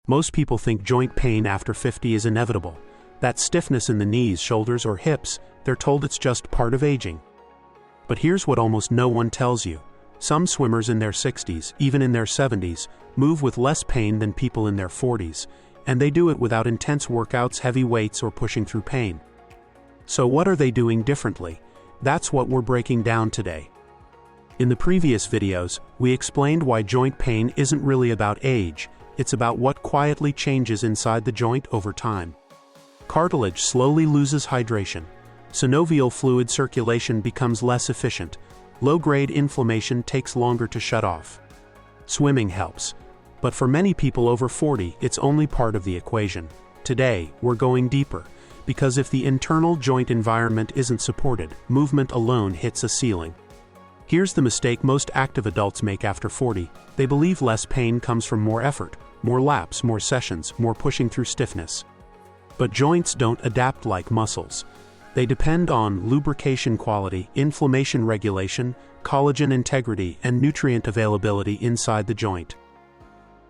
Most people think joint pain after 50 is inevitable. That stiffness in the knees, shoulders, or hips, they're told it's just part of aging. But here's what almost no one tells you. Some swimmers in their 60s, even in their 70s, move with less pain than people in their 40s, and they do it without intense workouts, heavy weights, or pushing through pain. So what are they doing differently? That's what we're breaking down today. In the previous videos, we explained why joint pain isn't really about age, it's about what quietly changes inside the joint over time. Cartilage slowly loses hydration. Synovial fluid circulation becomes less efficient. Low-grade inflammation takes longer to shut off. Swimming helps. But for many people over 40, it's only part of the equation. Today, we're going deeper, because if the internal joint environment isn't supported, movement alone hits a ceiling. Here's the mistake most active adults make after 40. They believe less pain comes from more effort, more laps, more sessions, more pushing through stiffness. But joints don't adapt like muscles. They depend on lubrication quality, inflammation regulation, collagen integrity, and nutrient availability inside the joint.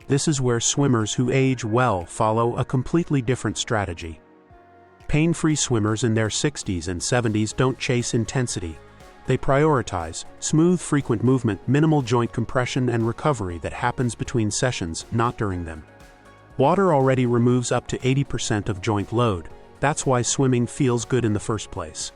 This is where swimmers who age well follow a completely different strategy. Pain-free swimmers in their 60s and 70s don't chase intensity. They prioritize smooth, frequent movement, minimal joint compression, and recovery that happens between sessions, not during them. Water already removes up to 80% of joint load. That's why swimming feels good in the first place.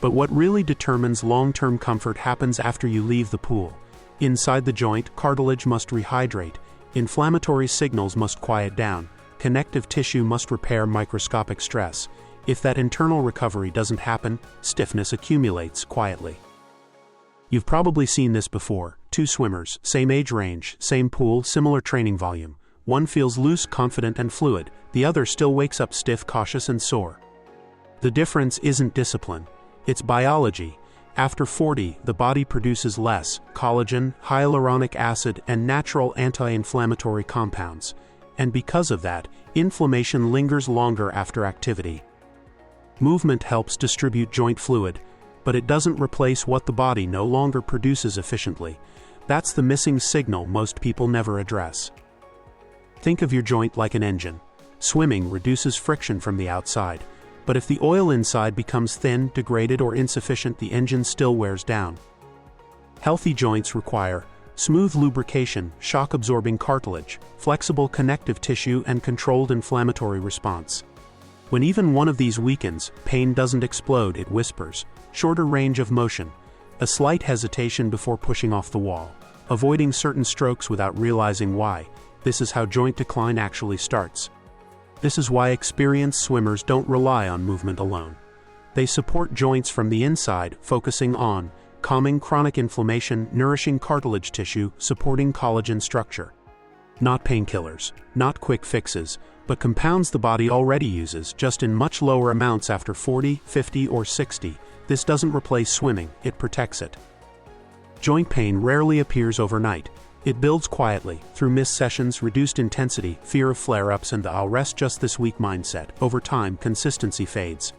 But what really determines long-term comfort happens after you leave the pool. Inside the joint, cartilage must rehydrate, inflammatory signals must quiet down, connective tissue must repair microscopic stress. If that internal recovery doesn't happen, stiffness accumulates quietly. You've probably seen this before. Two swimmers, same age range, same pool, similar training volume. One feels loose, confident, and fluid. The other still wakes up stiff, cautious, and sore. The difference isn't discipline. It's biology. After 40, the body produces less collagen, hyaluronic acid, and natural anti-inflammatory compounds. And because of that, inflammation lingers longer after activity. Movement helps distribute joint fluid, but it doesn't replace what the body no longer produces efficiently. That's the missing signal most people never address. Think of your joint like an engine. Swimming reduces friction from the outside, but if the oil inside becomes thin, degraded, or insufficient, the engine still wears down. Healthy joints require smooth lubrication, shock-absorbing cartilage, flexible connective tissue, and controlled inflammatory response. When even one of these weakens, pain doesn't explode, it whispers. Shorter range of motion, a slight hesitation before pushing off the wall, avoiding certain strokes without realizing why. This is how joint decline actually starts. This is why experienced swimmers don't rely on movement alone. They support joints from the inside, focusing on calming chronic inflammation, nourishing cartilage tissue, supporting collagen structure. Not painkillers, not quick fixes, but compounds the body already uses, just in much lower amounts after 40, 50, or 60. This doesn't replace swimming, it protects it. Joint pain rarely appears overnight. It builds quietly, through missed sessions, reduced intensity, fear of flare-ups, and the "I'll rest just this week" mindset. Over time, consistency fades.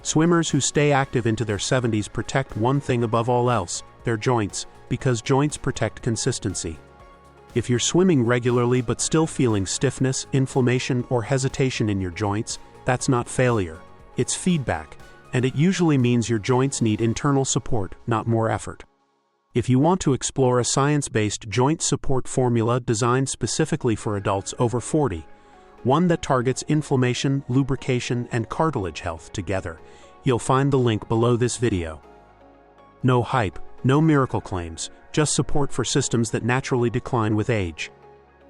Swimmers who stay active into their 70s protect one thing above all else, their joints, because joints protect consistency. If you're swimming regularly but still feeling stiffness, inflammation, or hesitation in your joints, that's not failure. It's feedback, and it usually means your joints need internal support, not more effort. If you want to explore a science-based joint support formula designed specifically for adults over 40, one that targets inflammation, lubrication, and cartilage health together, you'll find the link below this video. No hype, no miracle claims, just support for systems that naturally decline with age.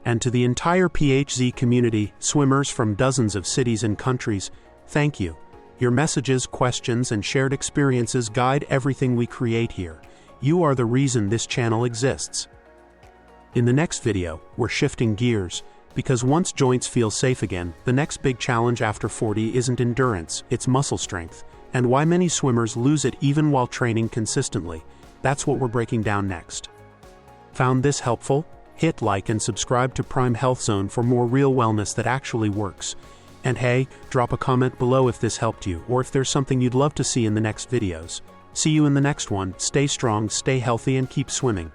And to the entire PHZ community, swimmers from dozens of cities and countries, thank you. Your messages, questions, and shared experiences guide everything we create here. You are the reason this channel exists. In the next video, we're shifting gears, because once joints feel safe again, the next big challenge after 40 isn't endurance, it's muscle strength, and why many swimmers lose it even while training consistently. That's what we're breaking down next. Found this helpful? Hit like and subscribe to Prime Health Zone for more real wellness that actually works. And hey, drop a comment below if this helped you, or if there's something you'd love to see in the next videos. See you in the next one. Stay strong, stay healthy, and keep swimming.